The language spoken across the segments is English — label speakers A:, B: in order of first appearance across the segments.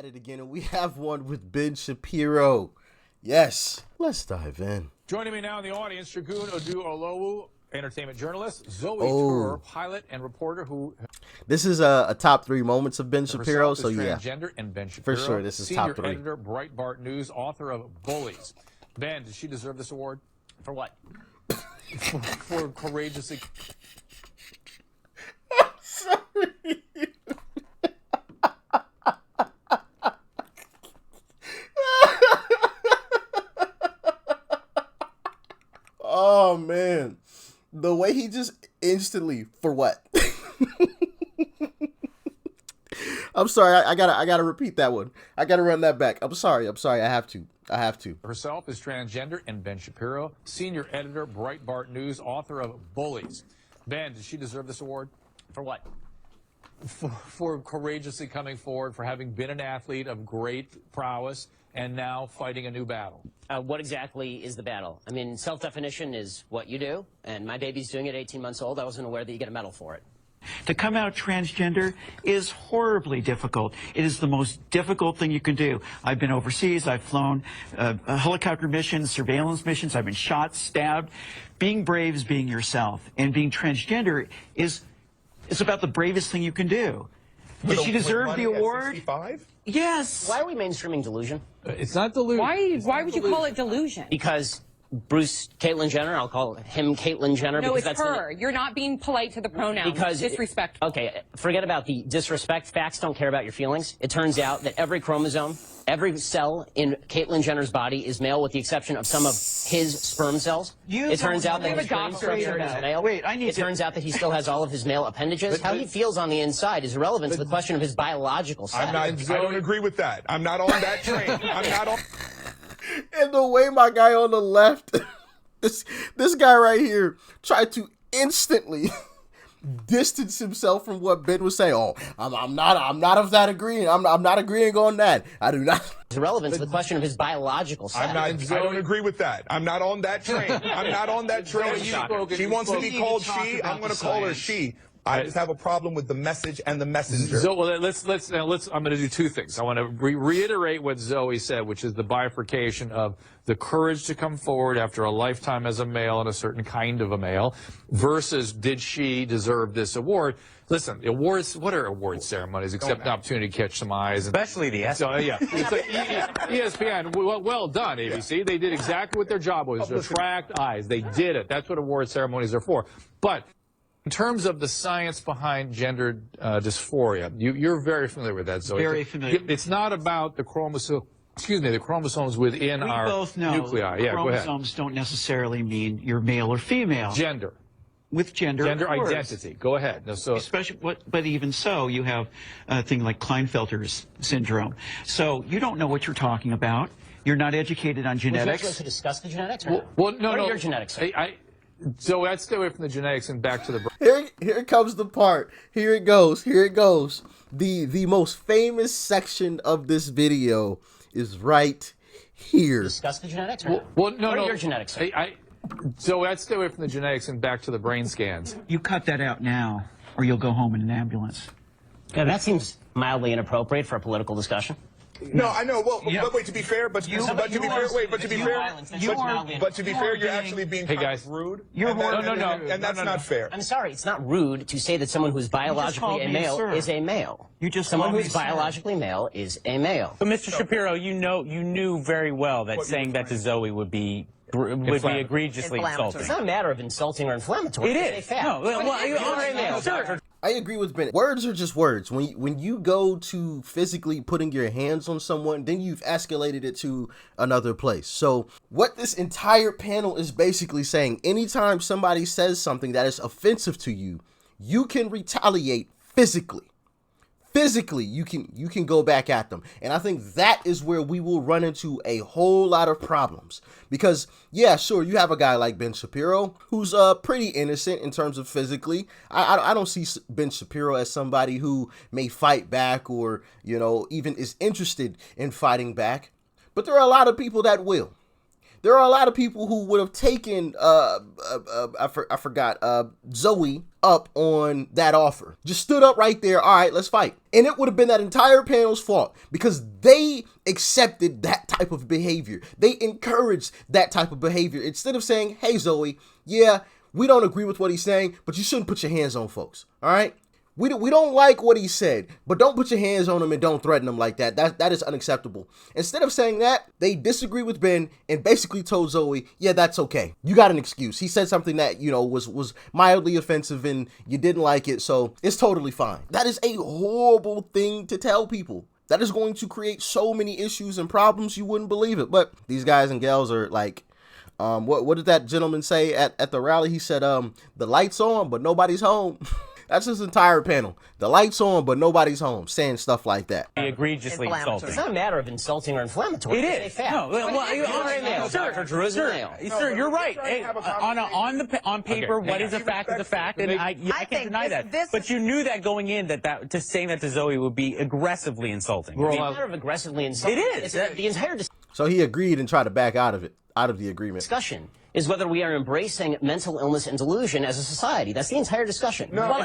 A: at it again, and we have one with Ben Shapiro. Yes, let's dive in.
B: Joining me now in the audience, Shagun Oduolowu, entertainment journalist, Zoe Tur, pilot and reporter who...
A: This is a top 3 moments of Ben Shapiro, so yeah.
B: Transgender, and Ben Shapiro,
A: for sure, this is top 3.
B: Senior editor, Breitbart News, author of Bullies. Ben, did she deserve this award?
C: For what?
B: for courageously...
A: I'm sorry. Oh man, the way he just instantly, for what? I'm sorry, I gotta repeat that one. I gotta run that back. I'm sorry, I have to.
B: Herself is transgender, and Ben Shapiro, senior editor, Breitbart News, author of Bullies. Ben, did she deserve this award?
C: For what?
B: For courageously coming forward, for having been an athlete of great prowess, and now fighting a new battle.
C: What exactly is the battle? I mean, self-definition is what you do, and my baby's doing it at 18 months old. I wasn't aware that you get a medal for it.
D: To come out transgender is horribly difficult. It is the most difficult thing you can do. I've been overseas. I've flown helicopter missions, surveillance missions. I've been shot, stabbed. Being brave is being yourself. And being transgender is about the bravest thing you can do. Did she deserve the award? Yes.
C: Why are we mainstreaming delusion?
B: It's not delusion.
E: Why would you call it delusion?
C: Because Caitlyn Jenner, I'll call him Caitlyn Jenner.
E: No,
C: because
E: it's her. You're not being polite to the pronouns.
C: Because
E: disrespectful.
C: Okay, forget about the disrespect. Facts don't care about your feelings. It turns out that every chromosome, every cell in Caitlyn Jenner's body is male, with the exception of some of his sperm cells. It turns out that his brain structure is male. It turns out that he still has all of his male appendages. How he feels on the inside is irrelevant to the question of his biological sex.
F: I don't agree with that. I'm not on that train. I'm not on...
A: And the way my guy on the left, this guy right here, tried to instantly distance himself from what Ben was saying. Oh, I'm not of that agreeing. I'm not agreeing on that. I do not.
C: It's irrelevant to the question of his biological sex.
F: I don't agree with that. I'm not on that train. I'm not on that train. She wants to be called she. I'm going to call her she. I just have a problem with the message and the messenger.
B: So let's I'm going to do 2 things. I want to reiterate what Zoe said, which is the bifurcation of the courage to come forward after a lifetime as a male and a certain kind of a male, versus did she deserve this award? Listen, awards. What are award ceremonies except an opportunity to catch some eyes?
G: Especially the ESPN.
B: So, yeah, it's like ESPN. Well done, ABC. Yeah. They did exactly what their job was: attract eyes. They did it. That's what award ceremonies are for. But in terms of the science behind gender dysphoria, you're very familiar with that, Zoe.
D: Very familiar.
B: It's not about the chromosome. Excuse me, the chromosomes within our
D: both know
B: nuclei. Yeah, go ahead.
D: Chromosomes don't necessarily mean you're male or female.
B: Gender.
D: With gender
B: identity. Go ahead. No, so
D: especially, but even so, you have a thing like Klinefelter's syndrome. So you don't know what you're talking about. You're not educated on genetics.
C: Would you like to discuss the genetics?
B: No.
C: What are your genetics?
B: So let's stay away from the genetics and back to the...
A: Here comes the part. Here it goes. The most famous section of this video is right here.
C: Discuss the genetics?
B: What
C: are your genetics?
B: So let's stay away from the genetics and back to the brain scans.
D: You cut that out now, or you'll go home in an ambulance.
C: Yeah, that seems mildly inappropriate for a political discussion.
F: No, I know. Well, but wait. To be fair, but to be fair, you're actually being rude. And that's not fair.
C: I'm sorry, it's not rude to say that someone who's biologically a male is a male. Someone who's biologically male is a male.
G: But Mr. Shapiro, you knew very well that saying that to Zoe would be egregiously insulting.
C: It's not a matter of insulting or inflammatory.
G: It is. No, well, you are a male. Sure.
A: I agree with Ben. Words are just words. When you go to physically putting your hands on someone, then you've escalated it to another place. So what this entire panel is basically saying, anytime somebody says something that is offensive to you, you can retaliate physically. Physically, you can go back at them. And I think that is where we will run into a whole lot of problems. Because, yeah, sure, you have a guy like Ben Shapiro, who's pretty innocent in terms of physically. I don't see Ben Shapiro as somebody who may fight back or, even is interested in fighting back. But there are a lot of people that will. There are a lot of people who would have taken Zoe up on that offer. Just stood up right there. All right, let's fight. And it would have been that entire panel's fault because they accepted that type of behavior. They encouraged that type of behavior instead of saying, hey, Zoe, yeah, we don't agree with what he's saying, but you shouldn't put your hands on folks. All right. We don't like what he said, but don't put your hands on him and don't threaten him like that. That is unacceptable. Instead of saying that, they disagree with Ben and basically told Zoe, yeah, that's okay. You got an excuse. He said something that, you know, was mildly offensive and you didn't like it, so it's totally fine. That is a horrible thing to tell people. That is going to create so many issues and problems you wouldn't believe it. But these guys and gals are like, what did that gentleman say at the rally? He said, the light's on, but nobody's home. That's his entire panel. The light's on, but nobody's home, saying stuff like that.
G: Egregiously insulting.
C: It's not a matter of insulting or inflammatory.
G: It is. No, sir, you're right. On paper, what is a fact is a fact, and I can't deny that. But you knew that going in that to saying that to Zoe would be aggressively insulting.
C: It's a matter of aggressively insulting.
G: It is.
C: The entire
A: So he agreed and tried to back out of the agreement.
C: discussion is whether we are embracing mental illness and delusion as a society. That's the entire discussion.
G: No. But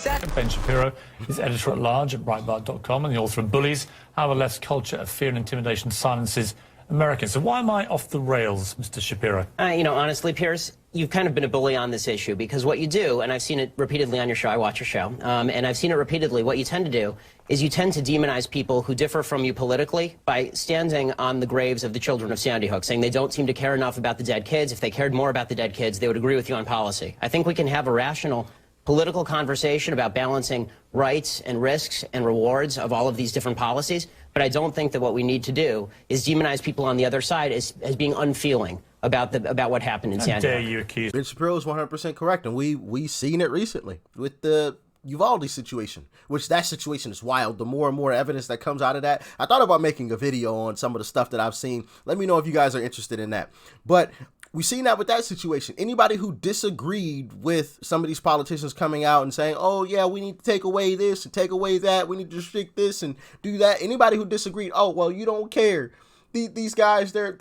G: that
H: Ben Shapiro is editor-at-large at Breitbart.com and the author of Bullies, How the Left's Culture of Fear and Intimidation Silences Americans. So why am I off the rails, Mr. Shapiro?
C: You know, honestly, Piers, you've kind of been a bully on this issue because what you do, and I've seen it repeatedly on your show, I watch your show, and I've seen it repeatedly, what you tend to do is you tend to demonize people who differ from you politically by standing on the graves of the children of Sandy Hook, saying they don't seem to care enough about the dead kids. If they cared more about the dead kids, they would agree with you on policy. I think we can have a rational political conversation about balancing rights and risks and rewards of all of these different policies, but I don't think that what we need to do is demonize people on the other side as being unfeeling about what happened in Sandy Hook.
H: How dare you accuse
A: Ben Shapiro is 100% correct, and we seen it recently with the Uvalde situation, which that situation is wild. The more and more evidence that comes out of that, I thought about making a video on some of the stuff that I've seen. Let me know if you guys are interested in that. But we've seen that with that situation. Anybody who disagreed with some of these politicians coming out and saying, oh yeah, we need to take away this and take away that, we need to restrict this and do that. Anybody who disagreed, oh well, you don't care. These guys, they're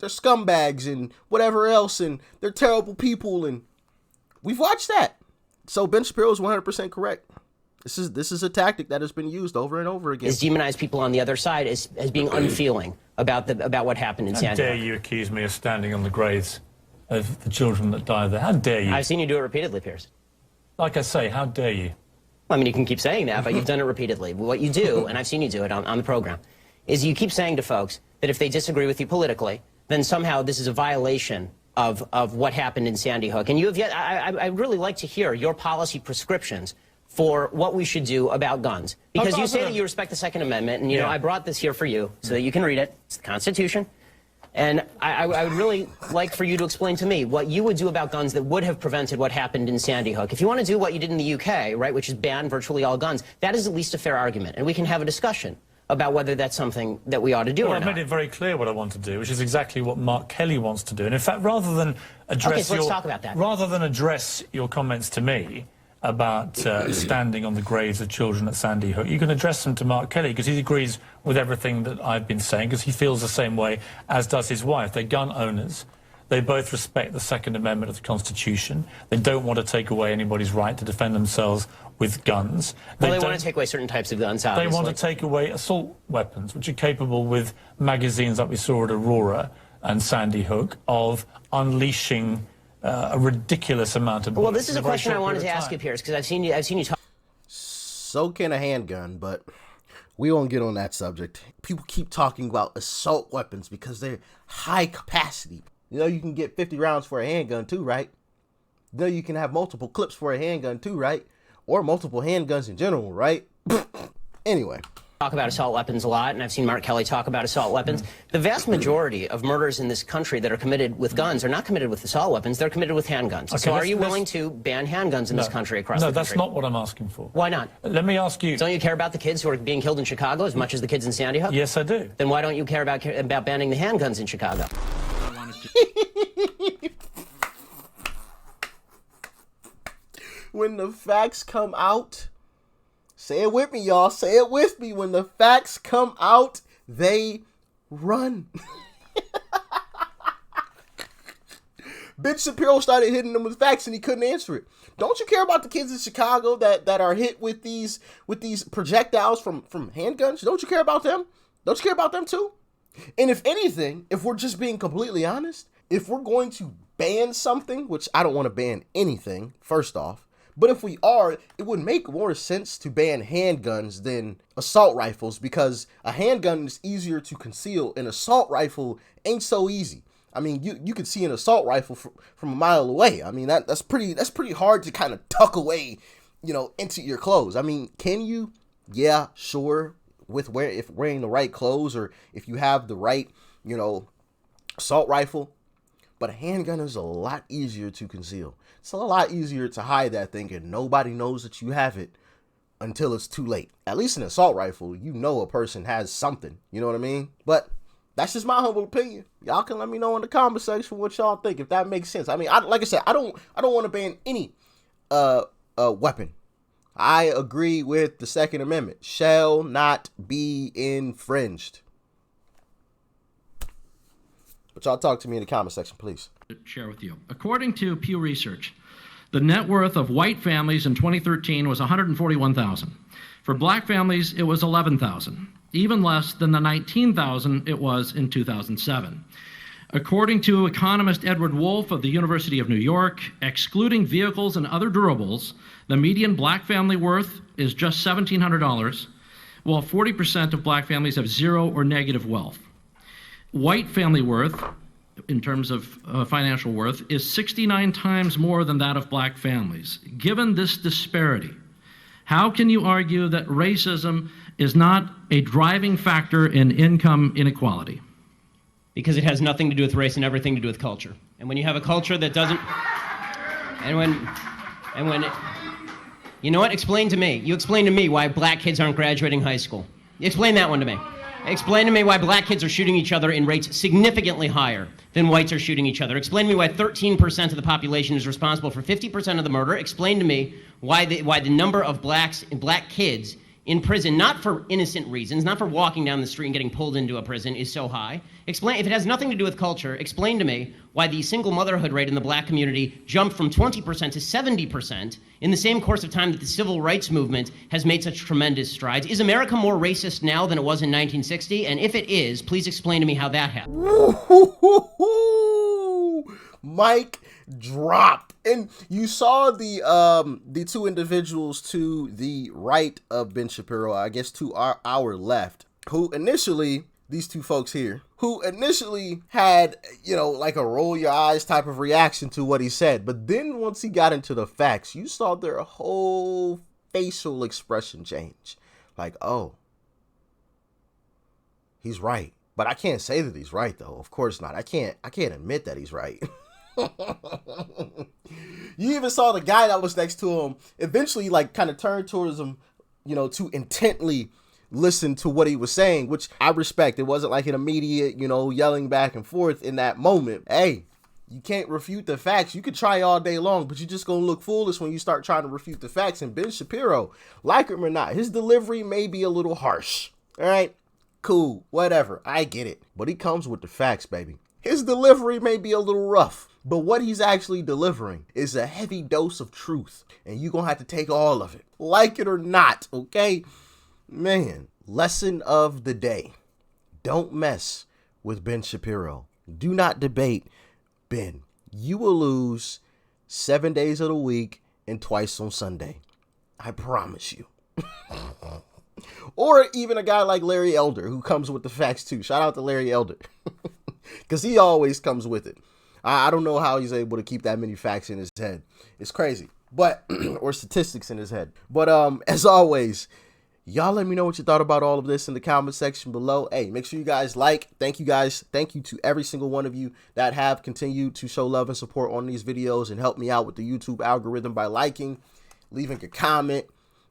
A: scumbags and whatever else, and they're terrible people, and we've watched that. So Ben Shapiro is 100% correct. This is a tactic that has been used over and over again.
C: Is demonize people on the other side as being unfeeling about what happened in Sandy Hook.
H: How dare you accuse me of standing on the graves of the children that died there? How dare you?
C: I've seen you do it repeatedly, Piers.
H: Like I say, how dare you?
C: I mean, you can keep saying that, but you've done it repeatedly. What you do, and I've seen you do it on the program, is you keep saying to folks that if they disagree with you politically, then somehow this is a violation of what happened in Sandy Hook. And you have yet, I'd really like to hear your policy prescriptions for what we should do about guns. Because you say that you respect the Second Amendment, and, you know, I brought this here for you so that you can read it. It's the Constitution. And I would really like for you to explain to me what you would do about guns that would have prevented what happened in Sandy Hook. If you want to do what you did in the UK, right, which is ban virtually all guns, that is at least a fair argument. And we can have a discussion about whether that's something that we ought to do or not.
H: I've made it very clear what I want to do, which is exactly what Mark Kelly wants to do. And in fact, rather than address
C: let's talk about that.
H: Rather than address your comments to me about standing on the graves of children at Sandy Hook, you can address them to Mark Kelly, because he agrees with everything that I've been saying, because he feels the same way, as does his wife. They're gun owners. They both respect the Second Amendment of the Constitution. They don't want to take away anybody's right to defend themselves with guns.
C: Well, they want to take away certain types of guns, obviously.
H: They want to take away assault weapons, which are capable, with magazines like we saw at Aurora and Sandy Hook, of unleashing a ridiculous amount of bullets.
C: Well, this is a question I wanted to ask you, Piers, because I've seen you talk.
A: So can a handgun, but we won't get on that subject. People keep talking about assault weapons because they're high capacity. You know, you can get 50 rounds for a handgun too, right? You know, you can have multiple clips for a handgun too, right? Or multiple handguns in general, right? Anyway.
C: Talk about assault weapons a lot, and I've seen Mark Kelly talk about assault weapons. The vast majority of murders in this country that are committed with guns are not committed with assault weapons, they're committed with handguns.
H: Okay,
C: so are you willing to ban handguns in this country across the country?
H: No, that's not what I'm asking for.
C: Why not?
H: Let me ask you...
C: Don't you care about the kids who are being killed in Chicago as much as the kids in Sandy Hook?
H: Yes, I do.
C: Then why don't you care about banning the handguns in Chicago?
A: When the facts come out, say it with me, y'all. Say it with me. When the facts come out, they run. Ben Shapiro started hitting him with facts and he couldn't answer it. Don't you care about the kids in Chicago that are hit with these projectiles from handguns? Don't you care about them? Don't you care about them too? And if anything, if we're just being completely honest, if we're going to ban something, which I don't want to ban anything, first off, but if we are, it would make more sense to ban handguns than assault rifles, because a handgun is easier to conceal. An assault rifle ain't so easy. I mean, you could see an assault rifle from a mile away. I mean, that's pretty hard to kind of tuck away, into your clothes. I mean, can you? Yeah, sure. If wearing the right clothes, or if you have the right, assault rifle. But a handgun is a lot easier to conceal. It's a lot easier to hide that thing, and nobody knows that you have it until it's too late. At least an assault rifle, a person has something. You know what I mean? But that's just my humble opinion. Y'all can let me know in the comment section what y'all think, if that makes sense. I mean, like I said, I don't want to ban any weapon. I agree with the Second Amendment. Shall not be infringed. But y'all talk to me in the comment section, please.
I: Share with you. According to Pew Research, the net worth of white families in 2013 was $141,000. For black families, it was $11,000, even less than the $19,000 it was in 2007. According to economist Edward Wolf of the University of New York, excluding vehicles and other durables, the median black family worth is just $1,700, while 40% of black families have zero or negative wealth. White family worth, in terms of financial worth, is 69 times more than that of black families. Given this disparity, how can you argue that racism is not a driving factor in income inequality?
C: Because it has nothing to do with race and everything to do with culture. And when you have a culture that doesn't... You know what? Explain to me. You explain to me why black kids aren't graduating high school. Explain that one to me. Explain to me why black kids are shooting each other in rates significantly higher than whites are shooting each other. Explain to me why 13% of the population is responsible for 50% of the murder. Explain to me why the number of black kids in prison, not for innocent reasons, not for walking down the street and getting pulled into a prison, is so high. Explain, if it has nothing to do with culture, explain to me why the single motherhood rate in the black community jumped from 20% to 70% in the same course of time that the civil rights movement has made such tremendous strides. Is America more racist now than it was in 1960? And if it is, please explain to me how that happened.
A: Mic drop. And you saw the two individuals to the right of Ben Shapiro, I guess to our left, who initially, these two folks here, who initially had, like a roll your eyes type of reaction to what he said. But then once he got into the facts, you saw their whole facial expression change. Like, oh, he's right. But I can't say that he's right, though. Of course not. I can't admit that he's right. You even saw the guy that was next to him eventually kind of turn towards him, to intently listen to what he was saying, which I respect. It wasn't like an immediate, yelling back and forth in that moment. Hey, you can't refute the facts. You could try all day long, but you're just going to look foolish when you start trying to refute the facts. And Ben Shapiro, like him or not, his delivery may be a little harsh. All right, cool, whatever. I get it. But he comes with the facts, baby. His delivery may be a little rough, but what he's actually delivering is a heavy dose of truth. And you're going to have to take all of it, like it or not, okay? Man, lesson of the day. Don't mess with Ben Shapiro. Do not debate Ben. You will lose 7 days of the week and twice on Sunday. I promise you. Or even a guy like Larry Elder, who comes with the facts too. Shout out to Larry Elder. Because he always comes with it. I don't know how he's able to keep that many facts in his head. It's crazy. But, or statistics in his head. But as always, y'all let me know what you thought about all of this in the comment section below. Hey, make sure you guys like. Thank you guys. Thank you to every single one of you that have continued to show love and support on these videos and help me out with the YouTube algorithm by liking, leaving a comment,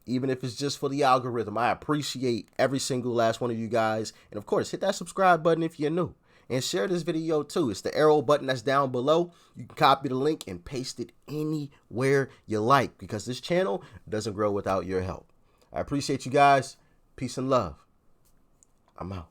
A: even if it's just for the algorithm. I appreciate every single last one of you guys. And of course, hit that subscribe button if you're new. And share this video too. It's the arrow button that's down below. You can copy the link and paste it anywhere you like, because this channel doesn't grow without your help. I appreciate you guys. Peace and love. I'm out.